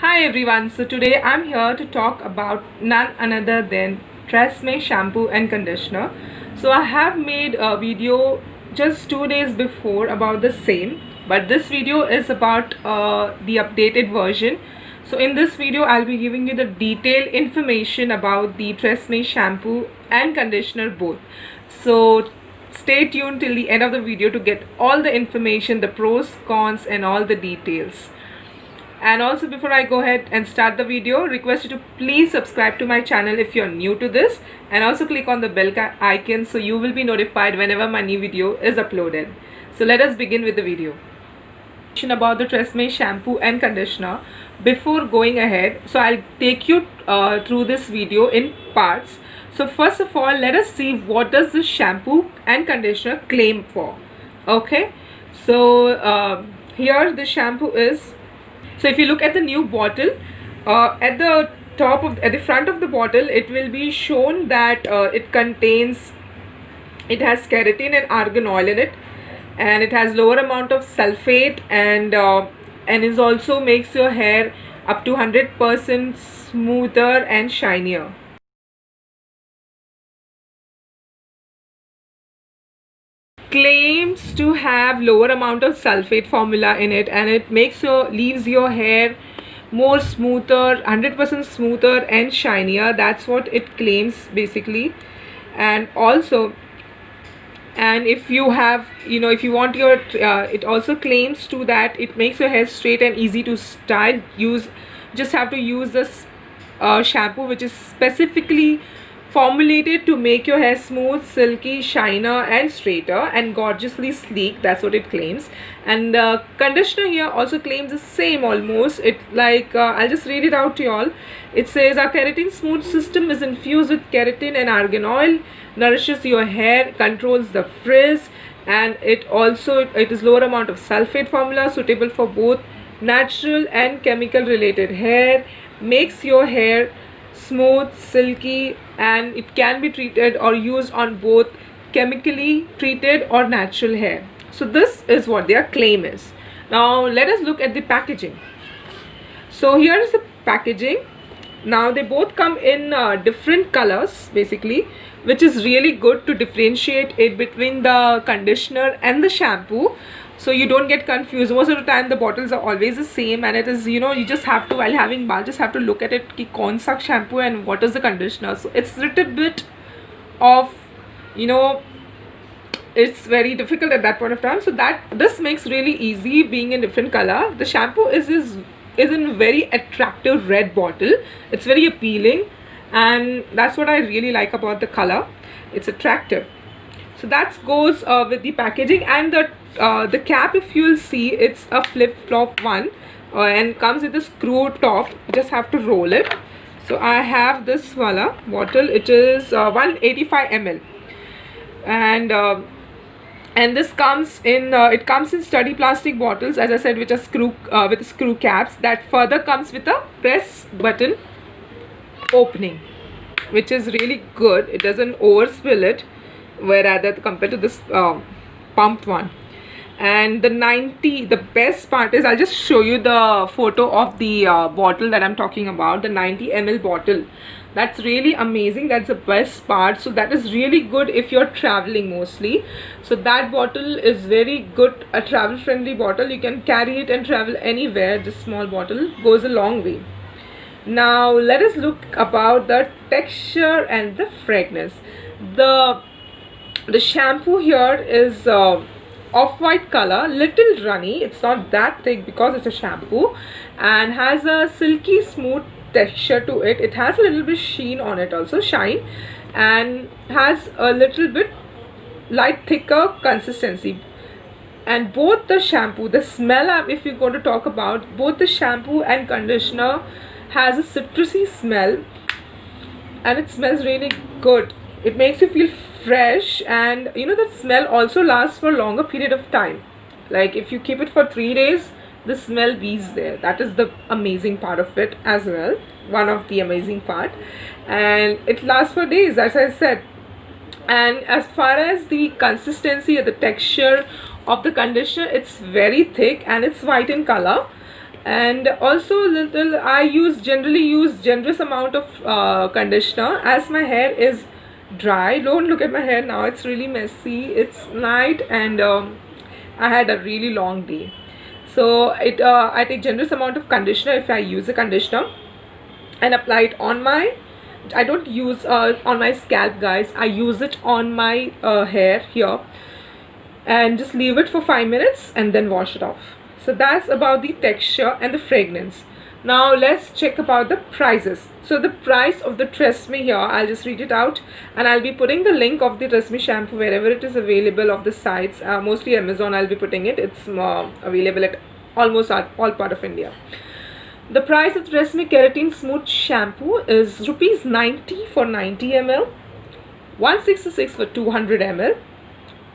Hi everyone, so today I'm here to talk about none other than Tresemme shampoo and conditioner. So I have made a video just 2 days before about the same, but this video is about the updated version. So in this video I'll be giving you the detailed information about the Tresemme shampoo and conditioner both. So stay tuned till the end of the video to get all the information, the pros, cons and all the details. And also, before I go ahead and start the video, request you to please subscribe to my channel if you're new to this, and also click on the bell icon so you will be notified whenever my new video is uploaded. So let us begin with the video. About the Tresemme shampoo and conditioner. Before going ahead, so I'll take you through this video in parts. So first of all, let us see what does this shampoo and conditioner claim for. Okay, so here the shampoo is. So if you look at the new bottle, at the front of the bottle, it will be shown that it has keratin and argan oil in it, and it has lower amount of sulfate, and is also makes your hair up to 100% smoother and shinier. Claims to have lower amount of sulfate formula in it, and it leaves your hair more smoother, 100% smoother and shinier. That's what it claims basically. And also, and if you have, if you want your it also claims to that it makes your hair straight and easy to style. Just have to use this shampoo which is specifically formulated to make your hair smooth, silky, shiner and straighter and gorgeously sleek. That's what it claims. And the conditioner here also claims the same almost. I'll just read it out to you all. It says our keratin smooth system is infused with keratin and argan oil, nourishes your hair, controls the frizz, and it is lower amount of sulfate formula, suitable for both natural and chemical related hair, makes your hair smooth, silky, and it can be treated or used on both chemically treated or natural hair. So this is what their claim is. Now let us look at the packaging. So here is the packaging. Now they both come in different colors basically, which is really good to differentiate it between the conditioner and the shampoo, so you don't get confused. Most of the time the bottles are always the same, and it is, you just have to, while having bath, just have to look at it ki kaun sa shampoo and what is the conditioner. So it's a little bit of, it's very difficult at that point of time. So that this makes really easy being in different color. The shampoo is in very attractive red bottle. It's very appealing, and that's what I really like about the color. It's attractive. So that goes with the packaging. And the cap, if you'll see, it's a flip-flop one, and comes with a screw top. You just have to roll it. So I have this wala bottle. It is 185 ml, and this comes in it comes in sturdy plastic bottles, as I said, which are with screw caps. That further comes with a press button opening, which is really good. It doesn't overspill it, whereas compared to this pumped one. And the best part is, I'll just show you the photo of the bottle that I'm talking about, the 90 ml bottle. That's really amazing. That's the best part. So that is really good if you're traveling mostly. So that bottle is very good, a travel friendly bottle. You can carry it and travel anywhere. This small bottle goes a long way. Now let us look about the texture and the fragrance. The shampoo here is off-white color, little runny. It's not that thick because it's a shampoo, and has a silky smooth texture to it. It has a little bit sheen on it, also shine, and has a little bit light thicker consistency. And both the shampoo, the smell, if you're going to talk about, both the shampoo and conditioner has a citrusy smell, and it smells really good. It makes you feel fresh, and the smell also lasts for a longer period of time. Like if you keep it for 3 days, the smell bees there. That is the amazing part of it as well, one of the amazing part. And it lasts for days, as I said. And as far as the consistency or the texture of the conditioner, it's very thick and it's white in color. And also little, I generally use generous amount of conditioner as my hair is dry. Don't look at my hair now, it's really messy. It's night and I had a really long day, so I take generous amount of conditioner if I use a conditioner, and apply it on my, I don't use on my scalp guys, I use it on my hair here, and just leave it for 5 minutes and then wash it off. So that's about the texture and the fragrance. Now let's check about the prices. So the price of the Tresemme here, I'll just read it out, and I'll be putting the link of the Tresemme shampoo wherever it is available of the sites, mostly Amazon I'll be putting it. It's available at almost all part of India. The price of Tresemme Keratin Smooth Shampoo is rupees 90 for 90 ml, 166 for 200 ml,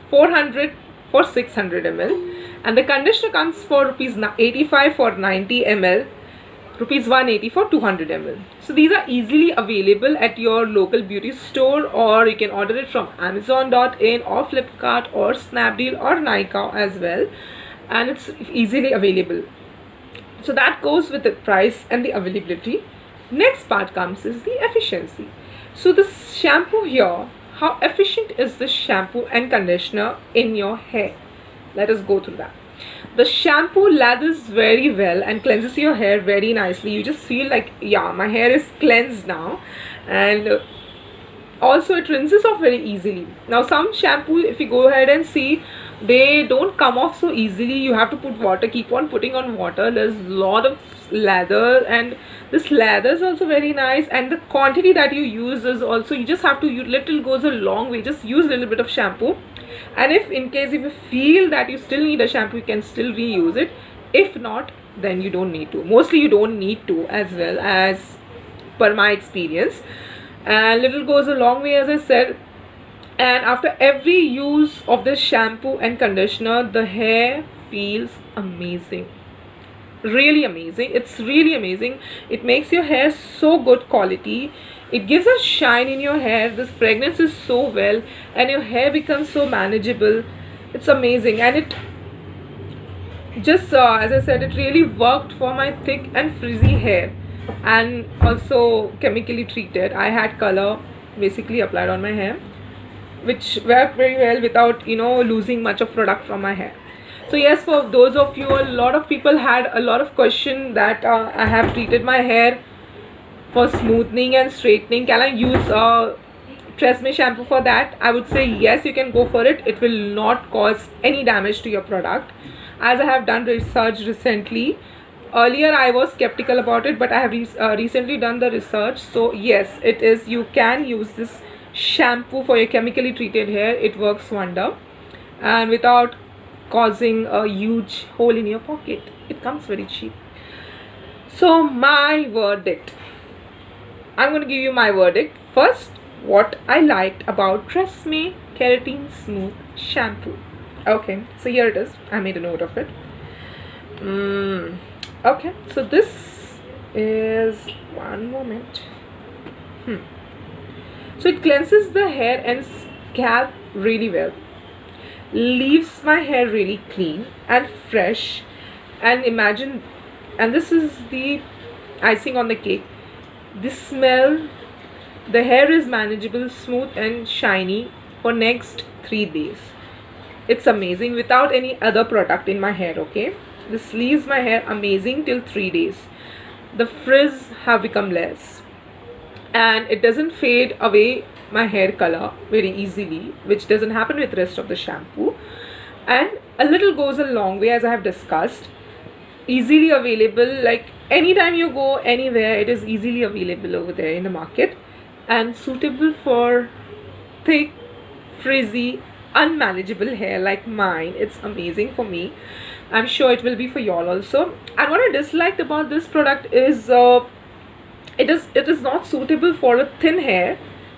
400 for 600 ml, and the conditioner comes for rupees 85 for 90 ml, rupees 180 for 200 ml. So these are easily available at your local beauty store, or you can order it from Amazon.in or Flipkart or Snapdeal or Nykaa as well, and it's easily available. So that goes with the price and the availability. Next part comes is the efficiency. So the shampoo here, how efficient is this shampoo and conditioner in your hair? Let us go through that. The shampoo lathers very well and cleanses your hair very nicely. You just feel like, yeah, my hair is cleansed now. And also it rinses off very easily. Now some shampoo, if you go ahead and see, they don't come off so easily. You have to put water, keep on putting on water. There's a lot of lather, and this lather is also very nice, and the quantity that you use is also, you just have to, little goes a long way. Just use a little bit of shampoo, and if in case if you feel that you still need a shampoo, you can still reuse it. If not, then you don't need to. Mostly you don't need to, as well, as per my experience. And little goes a long way, as I said. And after every use of this shampoo and conditioner, the hair feels amazing, really amazing. It's really amazing. It makes your hair so good quality. It gives a shine in your hair. This fragrance is so well, and your hair becomes so manageable. It's amazing. And it just as I said, it really worked for my thick and frizzy hair, and also chemically treated. I had color basically applied on my hair, which worked very well without, losing much of product from my hair. So yes, for those of you, a lot of people had a lot of question that I have treated my hair for smoothing and straightening. Can I use Tresemme shampoo for that? I would say yes, you can go for it. It will not cause any damage to your product, as I have done research recently. Earlier I was skeptical about it, but I have recently done the research. So yes, it is, you can use this shampoo for your chemically treated hair. It works wonder, and without causing a huge hole in your pocket. It comes very cheap. So my verdict, I'm going to give you my verdict. First, what I liked about Tresemme Keratin Smooth Shampoo. Okay, so here it is. I made a note of it. Okay, so this is, one moment. So it cleanses the hair and scalp really well, leaves my hair really clean and fresh, and imagine, and this is the icing on the cake, the smell. The hair is manageable, smooth and shiny for next 3 days. It's amazing without any other product in my hair. Okay, this leaves my hair amazing till 3 days. The frizz have become less, and it doesn't fade away my hair color very easily, which doesn't happen with rest of the shampoo. And a little goes a long way, as I have discussed. Easily available, like anytime you go anywhere, it is easily available over there in the market, and suitable for thick, frizzy, unmanageable hair like mine. It's amazing for me. I'm sure it will be for y'all also. And what I disliked about this product is it is not suitable for a thin hair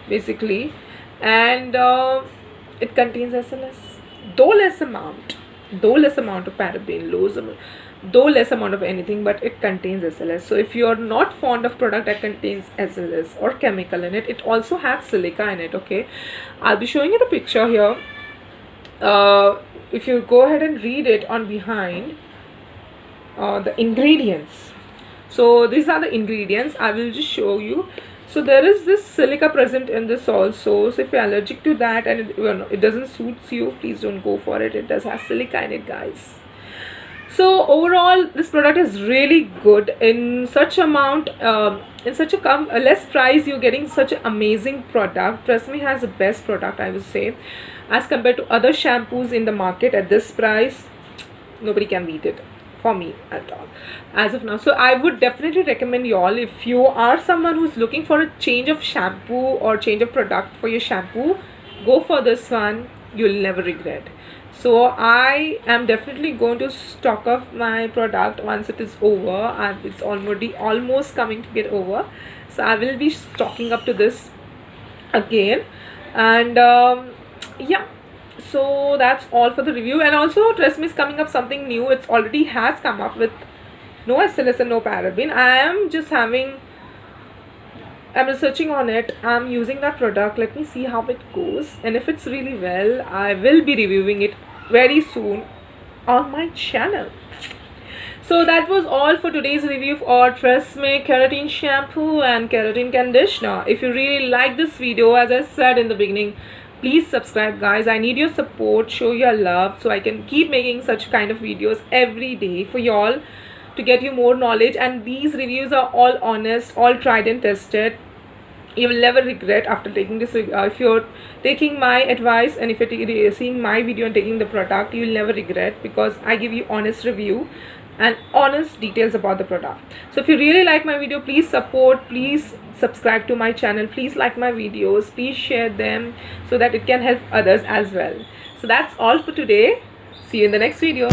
basically, and it contains SLS, though less amount of paraben, though less amount of anything, but it contains SLS. So if you are not fond of product that contains SLS or chemical in it, it also has silica in it. Okay, I'll be showing you the picture here. If you go ahead and read it on behind, the ingredients. So these are the ingredients. I will just show you. So there is this silica present in this also. So if you're allergic to that and it doesn't suits you, please don't go for it. It does have silica in it, guys. So overall, this product is really good in such amount, in such a less price. You're getting such an amazing product. TRESemmé has the best product, I would say, as compared to other shampoos in the market at this price. Nobody can beat it for me at all as of now. So I would definitely recommend you all, if you are someone who's looking for a change of shampoo or change of product for your shampoo, go for this one. You'll never regret. So I am definitely going to stock up my product once it is over, and it's almost coming to get over. So I will be stocking up to this again. And yeah, so that's all for the review. And also TRESemmé is coming up something new. It's already has come up with no SLS and no paraben. I'm researching on it. I'm using that product. Let me see how it goes, and if it's really well, I will be reviewing it very soon on my channel. So that was all for today's review for TRESemmé keratin shampoo and keratin conditioner. If you really like this video, as I said in the beginning, please subscribe, guys. I need your support. Show your love so I can keep making such kind of videos every day for y'all, to get you more knowledge. And these reviews are all honest, all tried and tested. You will never regret after taking this. If you're taking my advice and if you're seeing my video and taking the product, you will never regret, because I give you honest review and honest details about the product. So if you really like my video, please support, please subscribe to my channel, please like my videos, please share them so that it can help others as well. So that's all for today. See you in the next video.